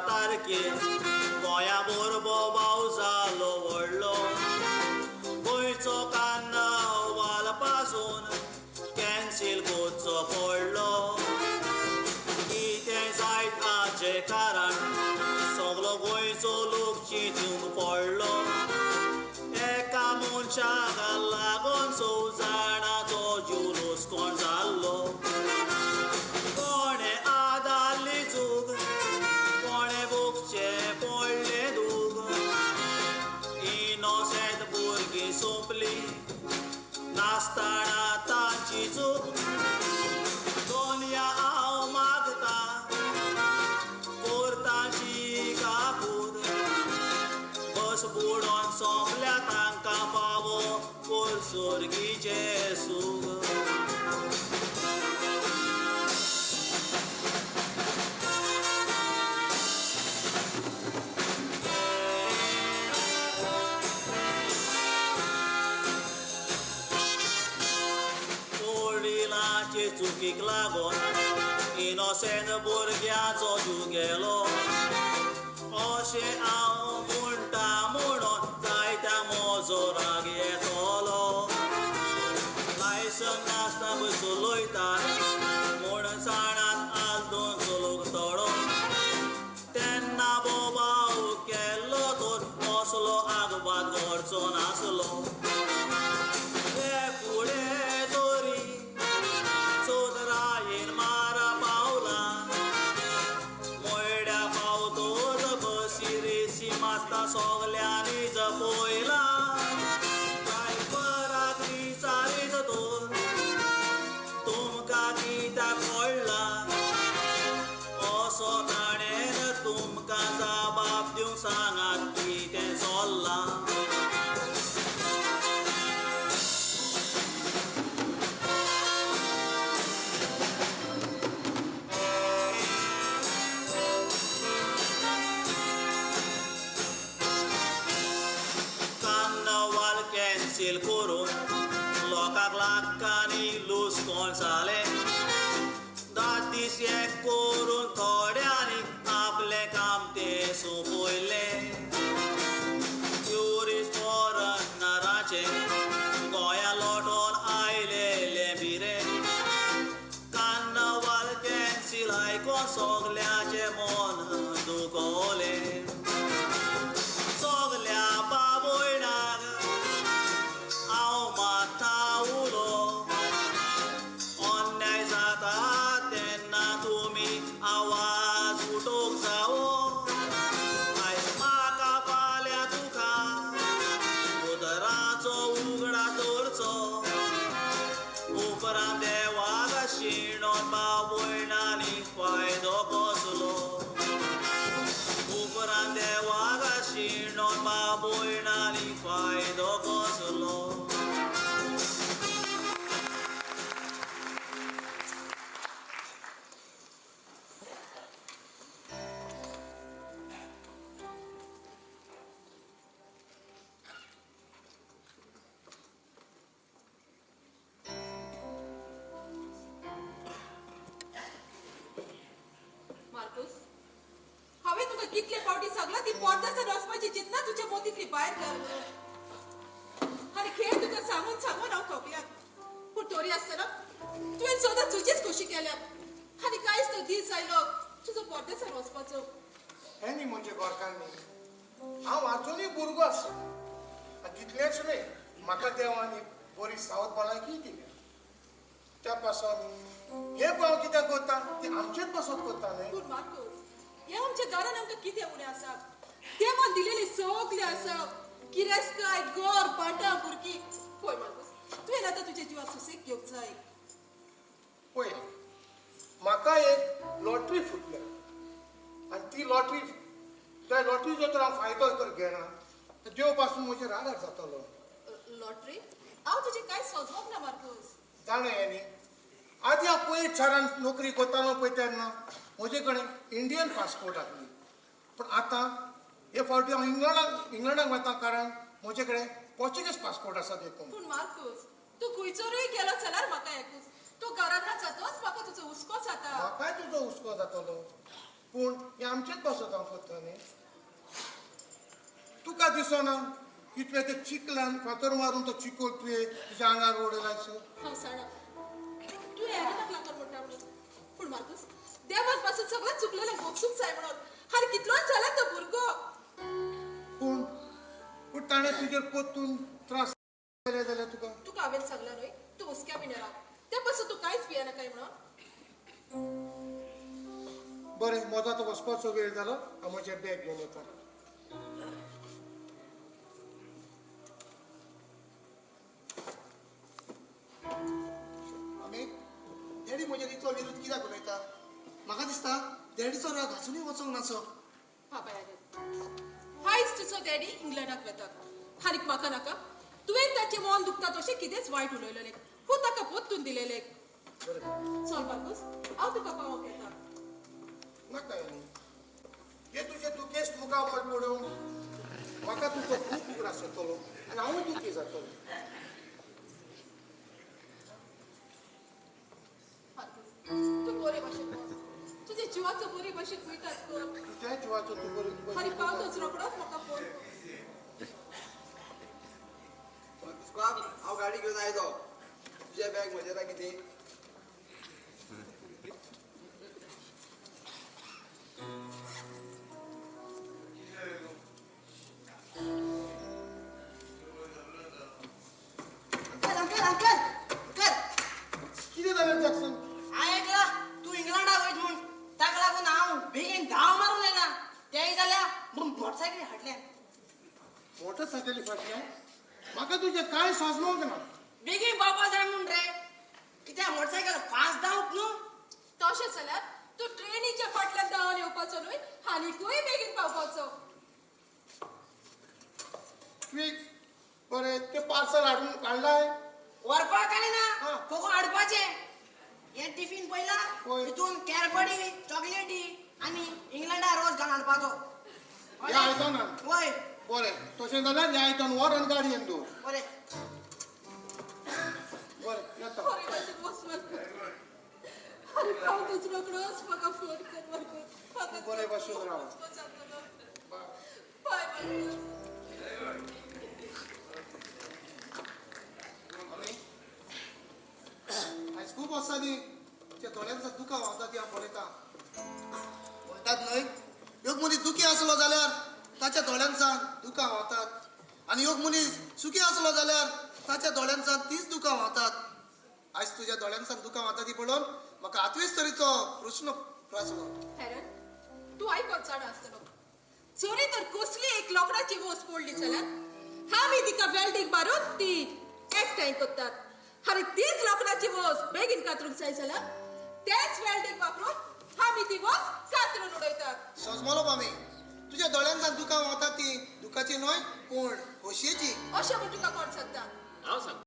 तारखेर गोंया बरोबर भाव जालो व्हडलो गोंयचो कार्नावाल पासून कॅन्सील करचो पडलो कितें जायत हाचे कारण सगलो गोंयचो लोक चिंतूंक पडलो एका मनशाक लागून 6 जाणांचो जुलूस कोण जाल्लो कोणें आदारली चूक कोणें भोगचे पडले दूख इनोसेंट भुरगीं सोंपली नासतना तांची चूक दोनया हांव मागता कोर्टाची काकूर बस बुडोवन सोंपल्या तांकां फावो पोरसुर्गीचे सूख वडिलांचे चुकीक लागून इनोसेंट भुरग्याचो जीव गेलो अशें हांव म्हणटा म्हणून जायत्या मोजोराक येतलो लायसन नासतना पळय चलयतात म्हूण जाणात आलदून चलोवंक तळोन तेन्ना बोबाव केल्लो तर असलो आगवाद घडचो नासलो हे फुडें तरी चोदरायेन मारा पावला मोयड्या पावतोच बसी रेसी मारता सगल्यांनी जपयला ड्रायव्हराक विचारीत तर तुमकां कित्याक पडला असो ताणेन तुमकां जबाब दिवंक सांगात कितें चल्लां कॅन्सील करून लोकांक लाखांनी लूस कोण जाले 10 दीस एक करून थोड्यांनी आपलें काम ते सोंपयले ट्युरिस्ट फॉरनराचे गोंया लोटोन आयलेले बिरे कार्नावाल कॅन्सील आयकोन सगल्याचे मन दुखोलें सगल्या बाबोयणाक हांव माथा उलो अन्याय जाता तेन्ना तुमी आवाज उठोवंक जावो आयज म्हाका फाल्यां तुका उदराचो उगडा दवरचो उपरांत देवाक शिणोन बाबोयणांनी फायदो कसलो उपरांत देवाक शिणोन बाबोयणांनी फायदो कसलो कितले फावटी सगळं ती पोरदासन वचपाची चिंता तुझ्या मोतीतली भायर घाल आनी खेळ तुका सांगून सांगून हांव थोकल्यात पूण तोरी आसतना तुवें सदां तुजीच खोशी केल्या आनी कांयच तो दीस आयलो तुजो पोरदेसान वचपाचो हें न्ही म्हणजे गोरकांनी हांव आजूनय भुरगो आसा आनी तितलेंच न्ही म्हाका देवानी बरी सावध भलायकी दिली त्या पासून हे हांव कित्याक करता ती आमचेच पासत करता न्ही पूण मार्कोस हे आमच्या घरान आमकां कितें उणें आसा देवान दिलेली सगळें आसा किरेस्ताय घर भाटां भुरगीं पळय मार्कोस तुवें आतां तुज्या जिवाक सुसेग घेवंक जाय पळय म्हाका एक लॉटरी फुटल्या आनी ती लॉटरी त्या लॉटरीचो तर हांव फायदो तर घेना देव पासून म्हजे रागार जातलो लॉटरी हांव तुजें कांय सोजवंक ना मार्कोस जाणा हें न्ही आदी हांव पयलीं शारान नोकरी करतालो पळय तेन्ना म्हजे कडेन इंडियन पासपोर्ट आसली पूण आतां हे फावटी हांव इंग्लंडाक वता कारण म्हजे कडेन पोर्चुगीज पासपोर्ट आसा देखून पूण मार्कोस तूं खंयचोरूय गेलो जाल्यार म्हाका एकूच तूं घरांत जातोच म्हाका तुजो हुस्को जाता म्हाकाय तुजो हुस्को जातलो पूण हे आमचेच बसत हांव करता न्ही तुका दिसना कितले ते चिकलान फातर मारून तो चिकोल तुवें तुज्या आंगार उडयलासो हांव साणा तूं हेरानाक लागून म्हणटा म्हणून पूण मार्कस देवाक पासून सगळं चुकलेलें भोगसूंक जाय म्हणून आनी कितलोच जाला तो भुरगो पूण पूण ताणें तुजेर पोत्तून त्रास केले जाल्यार तुका हांवें सांगला न्हय तूं हुस्क्या बी राव ते पासून तूं कांयच पियेना काय म्हणून बरें मोजाचो वचपाचो वेळ जालो हांव म्हजें बॅग घेवन येता आमी डॅडी म्हजेर इतलो विरोध कित्याक उलयता म्हाका दिसता डॅडीचो राग घासूनय वचोंक नासो हा पळय हायच तुजो डॅडी इंग्लंडाक वतात आनीक म्हाका नाका तुवें ताचें मन दुखता तशें कितेंच वायट उलयलेलें पूण ताका पोत्तून दिलेलें चल मार्कस हांव तुका पावोंक येता नाका न्ही हे तुजे दुखेस्त मुखार पडून म्हाका तुजो खूब उगडास जातलो आनी हांवूय दुखी जातलो तूं बरे भाशेन वच तुज्या जिवाचो बरे भाशेन वयतात कर तुज्या जिवाचो तूं बरो आनी पावतोच रोखडोच म्हाका फोन बाप हांव गाडी घेवन आयलो तुजें बॅग म्हजेर कितें अंकल अंकल अंकल अंकल कितें जालें जॅक्सन हांवें आयकलां तूं इंग्लंडाक वयत म्हूण ताका लागून हांव बेगीन धांव मारून येयला तेंय जाल्यार मोटरसायकली हाडल्या मोटरसायकली फाटल्यान म्हाका तुजें कांय सोजमोंक ना बेगीन पावपा जाय म्हूण रे कित्याक मोटरसायकल फास्ट धांवत न्हू तशें जाल्यार तूं ट्रेनीच्या फाटल्यान धांवन येवपाचो न्हय आनीकूय बेगीन पावपाचो क्विक बरें तें पार्सल हाडून काडलाय व्हरपाक काय हा. ना कोको हाडपाचें हें टिफीन पयला पळय. हितून कॅरबडी चॉकलेटी आनी इंग्लंडा रोज घालून हाडपाचो ह्या आयदनान वय बरें तशें जाल्यार ह्या आयदन व्हर आनी गाडयेन दवर बरें बरें येता बरे भाशेन वच मार्कस आनी पावतोच रोखडोच म्हाका फोन कर मार्कस म्हाका बरे भाशेन राव वचपाक जातलो बाय मार्कस आयज खूब वर्सांनी त्या दोळ्यांचा दुखां व्हांवता ती हांव पळयता म्हणटात न्हय एक मनीस दुखी आसलो जाल्यार ताच्या दोळ्यांसान दुखां व्हांवतात आनी एक मनीस सुखी आसलो जाल्यार ताच्या दोळ्यांसान तीच दुखां व्हांवतात आयज तुज्या दोळ्यांसान दुखां व्हांवता ती पळोवन म्हाका आत्वीस तरेचो प्रश्न प्रासलो हेरन तूं आयकोन जाणा आसतलो चोरी तर कसली एक लोकडाची वस्त पडली जाल्यार आमी तिका वेल्डींग मारून ती एकठांय करतात आनी तीच लोकडाची वस्त बेगीन कातरूंक जाय जाल्यार तेच वेल्डींग वापरून आमी ती वस्त कातरून उडयतात सोजमलो मामी तुज्या दोळ्यांसान दुखां व्हांवता ती दुखाची न्हय पूण खोशयेची अशें म्हण तुका कोण सांगता हांव सांगता